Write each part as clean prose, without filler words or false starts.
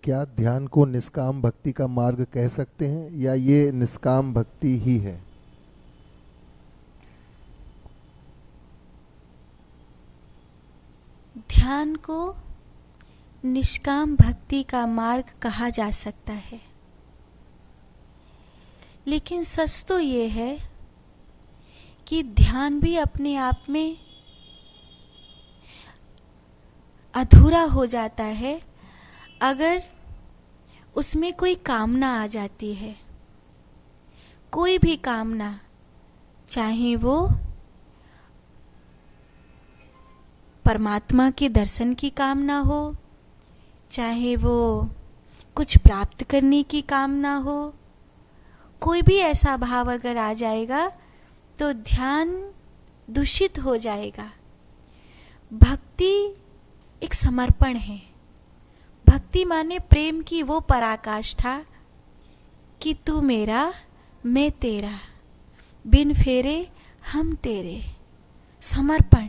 क्या ध्यान को निष्काम भक्ति का मार्ग कह सकते हैं या ये निष्काम भक्ति ही है? ध्यान को निष्काम भक्ति का मार्ग कहा जा सकता है, लेकिन सच तो ये है कि ध्यान भी अपने आप में अधूरा हो जाता है अगर उसमें कोई कामना आ जाती है। कोई भी कामना, चाहे वो परमात्मा के दर्शन की कामना हो, चाहे वो कुछ प्राप्त करने की कामना हो, कोई भी ऐसा भाव अगर आ जाएगा तो ध्यान दूषित हो जाएगा। भक्ति एक समर्पण है। भक्ति माने प्रेम की वो पराकाष्ठा कि तू मेरा मैं तेरा, बिन फेरे हम तेरे। समर्पण,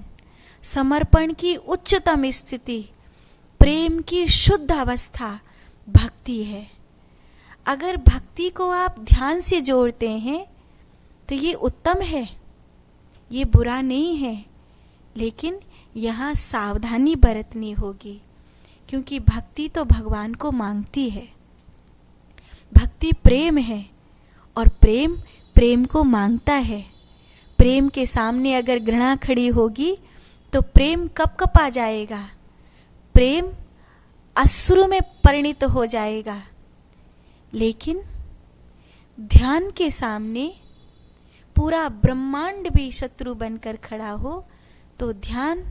समर्पण की उच्चतम स्थिति, प्रेम की शुद्ध अवस्था भक्ति है। अगर भक्ति को आप ध्यान से जोड़ते हैं तो ये उत्तम है, ये बुरा नहीं है, लेकिन यहाँ सावधानी बरतनी होगी, क्योंकि भक्ति तो भगवान को मांगती है। भक्ति प्रेम है और प्रेम प्रेम को मांगता है। प्रेम के सामने अगर घृणा खड़ी होगी तो प्रेम कब कपा जाएगा, प्रेम अश्रु में परिणित हो जाएगा। लेकिन ध्यान के सामने पूरा ब्रह्मांड भी शत्रु बनकर खड़ा हो तो ध्यान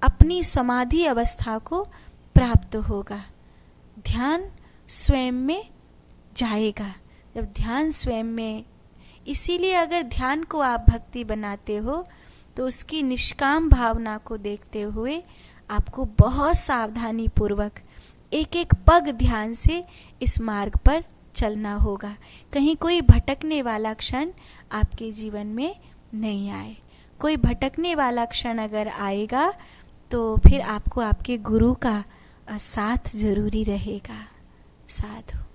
अपनी समाधि अवस्था को प्राप्त होगा। ध्यान स्वयं में जाएगा। जब ध्यान स्वयं में, इसीलिए अगर ध्यान को आप भक्ति बनाते हो तो उसकी निष्काम भावना को देखते हुए आपको बहुत सावधानी पूर्वक एक एक पग ध्यान से इस मार्ग पर चलना होगा। कहीं कोई भटकने वाला क्षण आपके जीवन में नहीं आए। कोई भटकने वाला क्षण अगर आएगा तो फिर आपको आपके गुरु का साथ जरूरी रहेगा। साधु।